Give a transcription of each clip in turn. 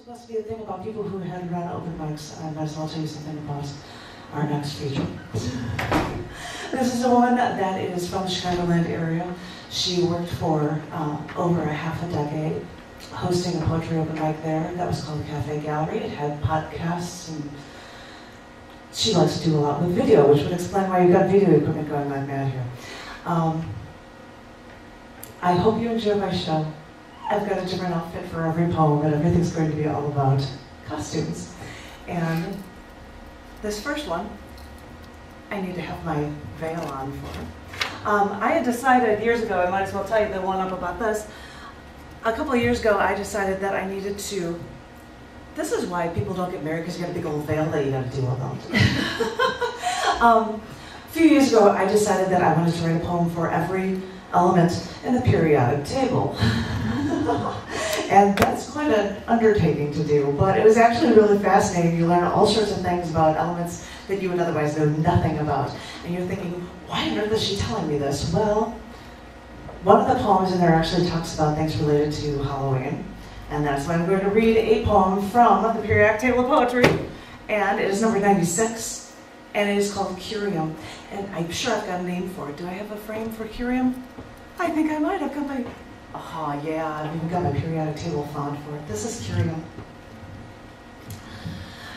supposed to be a thing about people who had run open mics. I might as well tell you something about our next feature. This is a woman that is from the Chicagoland area. She worked for over a half a decade, hosting a poetry open mic there. That was called Cafe Gallery. It had podcasts, and she likes to do a lot with video, which would explain why you've got video equipment going like mad here. I hope you enjoy my show. I've got a different outfit for every poem, but everything's going to be all about costumes. And this first one, I need to have my veil on for. I had decided years ago, I might as well tell you the one up about this. A couple of years ago, I decided that I needed to, this is why people don't get married, because you got a big old veil that you got to deal with. A few years ago, I decided that I wanted to write a poem for every element in the periodic table. And that's quite an undertaking to do, but it was actually really fascinating. You learn all sorts of things about elements that you would otherwise know nothing about. And you're thinking, why on earth is she telling me this? Well, one of the poems in there actually talks about things related to Halloween. And that's why I'm going to read a poem from the periodic table of poetry. And it is number 96, and it is called Curium. And I'm sure I've got a name for it. Do I have a frame for Curium? I think I might. I've got my, yeah, I've even got my periodic table font for it. This is Curium.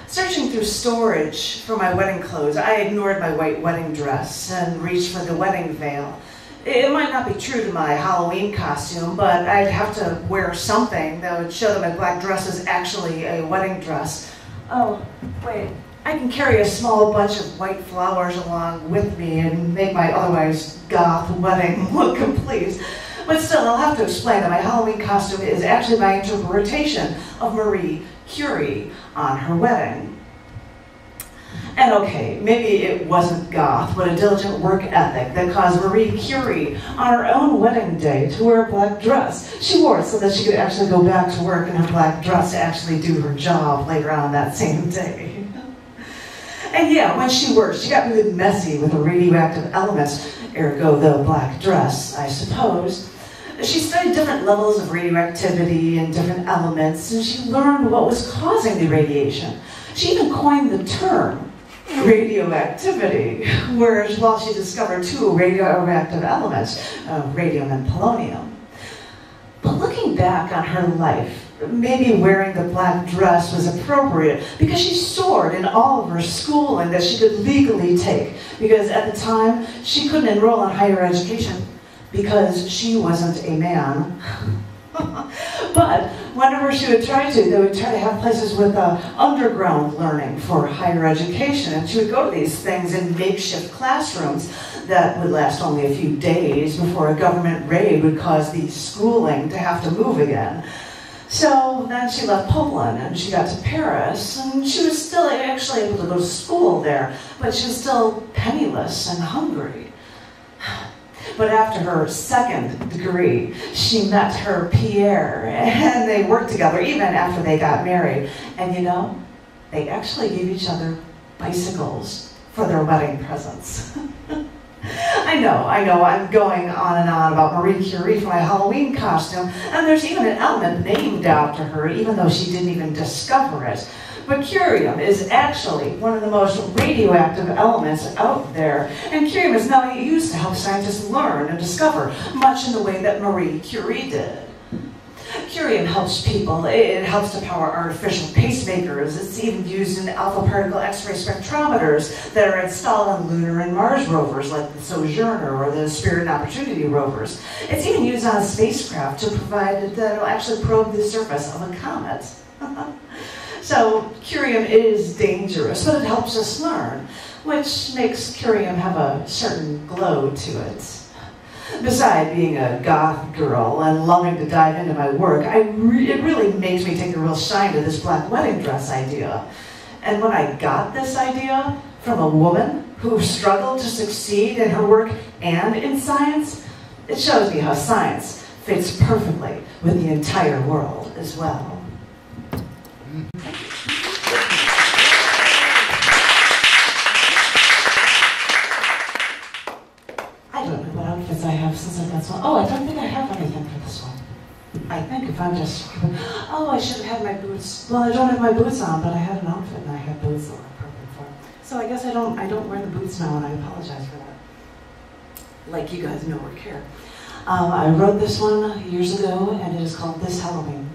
Searching through storage for my wedding clothes, I ignored my white wedding dress and reached for the wedding veil. It might not be true to my Halloween costume, but I'd have to wear something that would show that my black dress is actually a wedding dress. Oh, wait. I can carry a small bunch of white flowers along with me and make my otherwise goth wedding look complete. But still, I'll have to explain that my Halloween costume is actually my interpretation of Marie Curie on her wedding. And okay, maybe it wasn't goth, but a diligent work ethic that caused Marie Curie on her own wedding day to wear a black dress. She wore it so that she could actually go back to work in her black dress to actually do her job later on that same day. And yeah, when she worked, she got really messy with the radioactive elements, ergo the black dress, I suppose. She studied different levels of radioactivity and different elements, and she learned what was causing the radiation. She even coined the term radioactivity, while she discovered two radioactive elements, radium and polonium. But looking back on her life, maybe wearing the black dress was appropriate because she soared in all of her schooling that she could legally take, because at the time she couldn't enroll in higher education because she wasn't a man. But whenever she would try to, they would try to have places with underground learning for higher education, and she would go to these things in makeshift classrooms that would last only a few days before a government raid would cause the schooling to have to move again. So then she left Poland and she got to Paris, and she was still actually able to go to school there, but she was still penniless and hungry. But after her second degree, she met her Pierre, and they worked together even after they got married. And you know, they actually gave each other bicycles for their wedding presents. I know, I'm going on and on about Marie Curie for my Halloween costume, and there's even an element named after her, even though she didn't even discover it. But curium is actually one of the most radioactive elements out there, and curium is now used to help scientists learn and discover, much in the way that Marie Curie did. Curium helps people. It helps to power artificial pacemakers. It's even used in alpha particle X-ray spectrometers that are installed on lunar and Mars rovers like the Sojourner or the Spirit and Opportunity rovers. It's even used on a spacecraft to provide that it'll actually probe the surface of a comet. So curium is dangerous, but it helps us learn, which makes curium have a certain glow to it. Besides being a goth girl and loving to dive into my work, it really makes me take a real shine to this black wedding dress idea. And when I got this idea from a woman who struggled to succeed in her work and in science, it shows me how science fits perfectly with the entire world as well. I don't know what outfits I have since I've got so. Oh, I don't think I have anything for this one. I think if I'm just, oh, I should have had my boots. Well, I don't have my boots on, but I had an outfit and I had boots that were perfect for it. So I guess I don't wear the boots now, and I apologize for that. Like you guys know or care. I wrote this one years ago, and it is called This Halloween.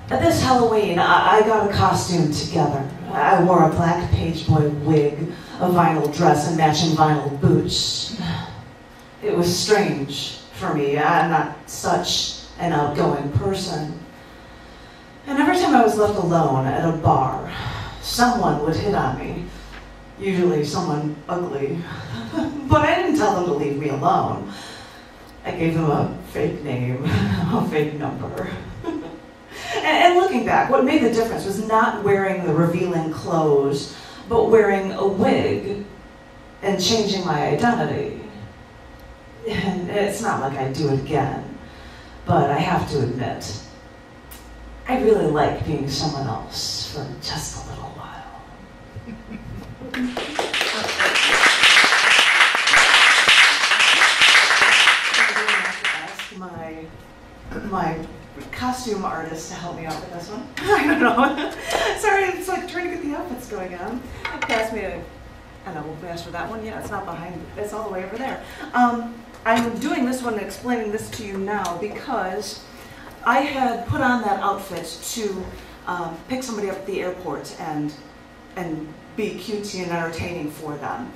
This Halloween, I got a costume together. I wore a black page boy wig, a vinyl dress, and matching vinyl boots. It was strange for me. I'm not such an outgoing person. And every time I was left alone at a bar, someone would hit on me. Usually someone ugly. But I didn't tell them to leave me alone. I gave them a fake name, a fake number. And looking back, what made the difference was not wearing the revealing clothes, but wearing a wig and changing my identity. And it's not like I'd do it again, but I have to admit, I really like being someone else for just a little while. My costume artist to help me out with this one. I don't know. Sorry, it's like trying to get the outfits going on. Pass me a, I don't know, we'll ask for that one. Yeah, it's not behind, it's all the way over there. I'm doing this one and explaining this to you now because I had put on that outfit to pick somebody up at the airport and be cutesy and entertaining for them.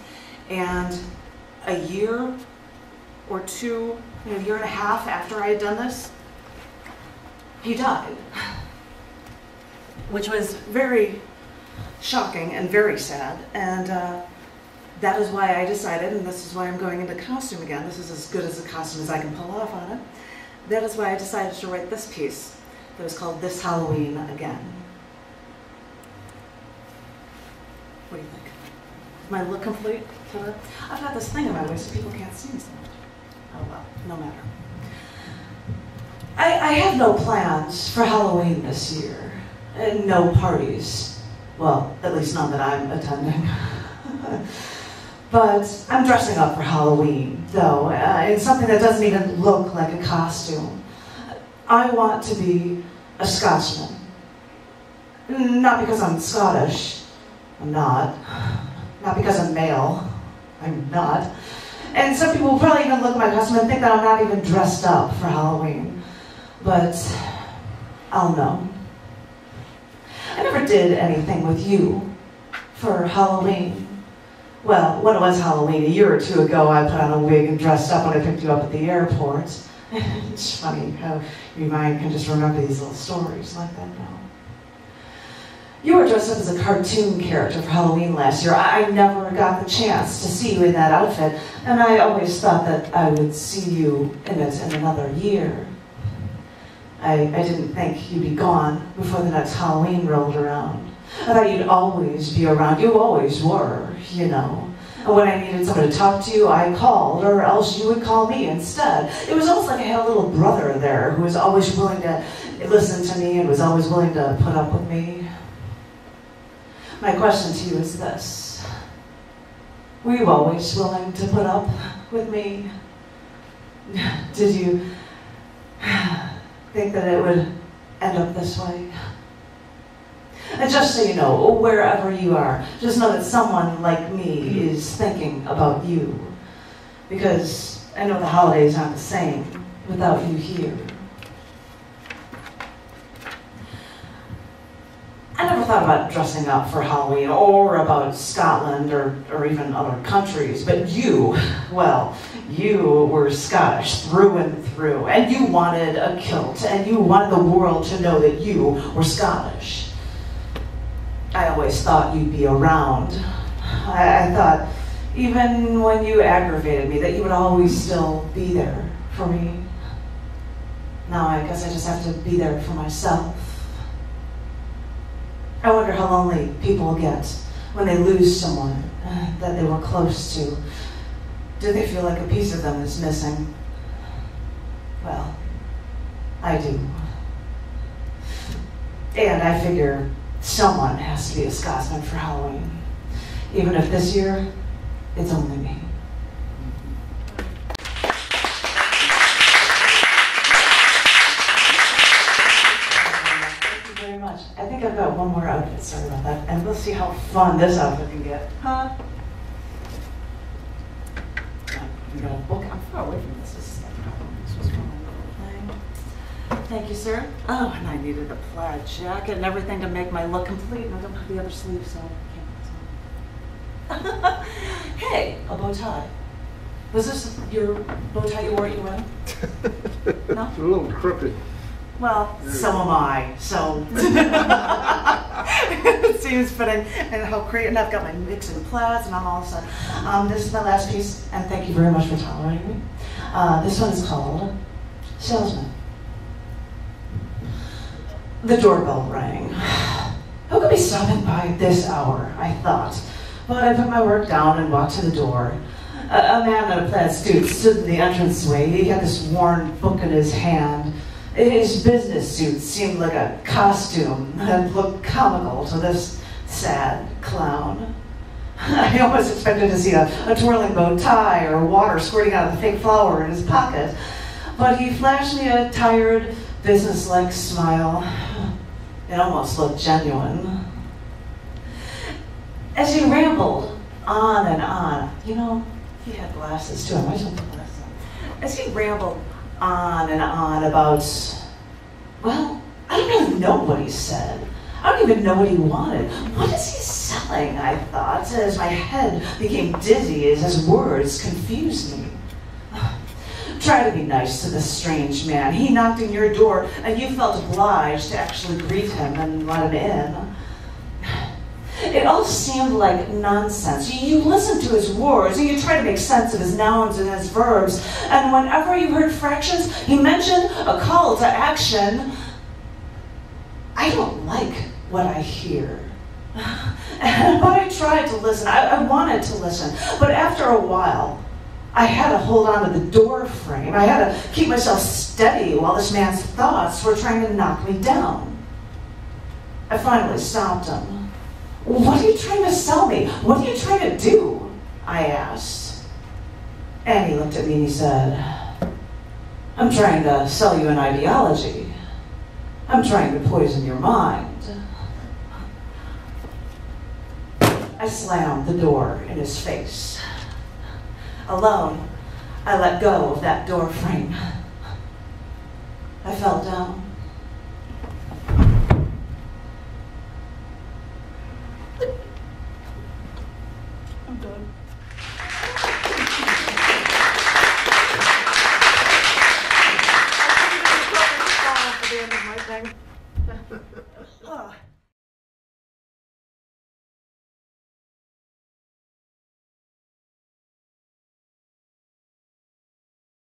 And a year or two, a year and a half after I had done this, he died, which was very shocking and very sad. And that is why I decided, and this is why I'm going into costume again. This is as good as a costume as I can pull off on it. That is why I decided to write this piece that was called This Halloween Again. What do you think? Is my look complete? I've got this thing in my way so people can't see me so much. Oh well, no matter. I have no plans for Halloween this year. No parties. Well, at least none that I'm attending. But I'm dressing up for Halloween, though, in something that doesn't even look like a costume. I want to be a Scotsman. Not because I'm Scottish. I'm not. Not because I'm male. I'm not. And some people will probably even look at my costume and think that I'm not even dressed up for Halloween. But I'll know. I never did anything with you for Halloween. Well, when it was Halloween, a year or two ago, I put on a wig and dressed up when I picked you up at the airport. It's funny how your mind can just remember these little stories like that now. You were dressed up as a cartoon character for Halloween last year. I never got the chance to see you in that outfit, and I always thought that I would see you in it in another year. I didn't think you'd be gone before the next Halloween rolled around. I thought you'd always be around. You always were, you know. And when I needed someone to talk to you, I called, or else you would call me instead. It was almost like I had a little brother there who was always willing to listen to me and was always willing to put up with me. My question to you is this. Were you always willing to put up with me? Did you think that it would end up this way? And just so you know, wherever you are, just know that someone like me is thinking about you. Because I know the holidays aren't the same without you here. I never thought about dressing up for Halloween or about Scotland or even other countries, but you, well, you were Scottish through and through, and you wanted a kilt, and you wanted the world to know that you were Scottish. I always thought you'd be around. I thought, even when you aggravated me, that you would always still be there for me. Now I guess I just have to be there for myself. I wonder how lonely people get when they lose someone that they were close to. Do they feel like a piece of them is missing? Well, I do. And I figure someone has to be a Scotsman for Halloween. Even if this year, it's only me. got one more outfit, sorry about that. And we'll see how fun this outfit can get. Huh? I'm gonna book, I'm far away from this. This was from my little thing. Thank you, sir. Oh, and I needed a plaid jacket and everything to make my look complete. And I don't have the other sleeve, so I can't. Hey, a bow tie. Was this your bow tie you wore at your wedding? No? It's a little crooked. Well, so am I, so it seems fitting. And how great, and I've got my mix and plaids and I'm all set. This is my last piece, and thank you very much for tolerating me. This one is called Salesman. The doorbell rang. Who could be stopping by at this hour, I thought. But I put my work down and walked to the door. A man in a plaid suit stood in the entranceway. He had this worn book in his hand. His business suit seemed like a costume and looked comical to this sad clown. I almost expected to see a twirling bow tie or water squirting out of the fake flower in his pocket. But he flashed me a tired, businesslike smile. It almost looked genuine. As he rambled on and on, you know, he had glasses too. I might have put glasses on. As he rambled on and on about, well, I don't really know what he said. I don't even know what he wanted. What is he selling, I thought, as my head became dizzy as his words confused me. Try to be nice to this strange man. He knocked on your door and you felt obliged to actually greet him and let him in. It all seemed like nonsense. You listened to his words and you tried to make sense of his nouns and his verbs. And whenever you heard fractions, he mentioned a call to action. I don't like what I hear. But I tried to listen. I wanted to listen. But after a while, I had to hold on to the door frame. I had to keep myself steady while this man's thoughts were trying to knock me down. I finally stopped him. What are you trying to sell me? What are you trying to do? I asked. And he looked at me and he said, I'm trying to sell you an ideology. I'm trying to poison your mind. I slammed the door in his face. Alone, I let go of that door frame. I fell down. I'm done. I couldn't even for the end of my thing.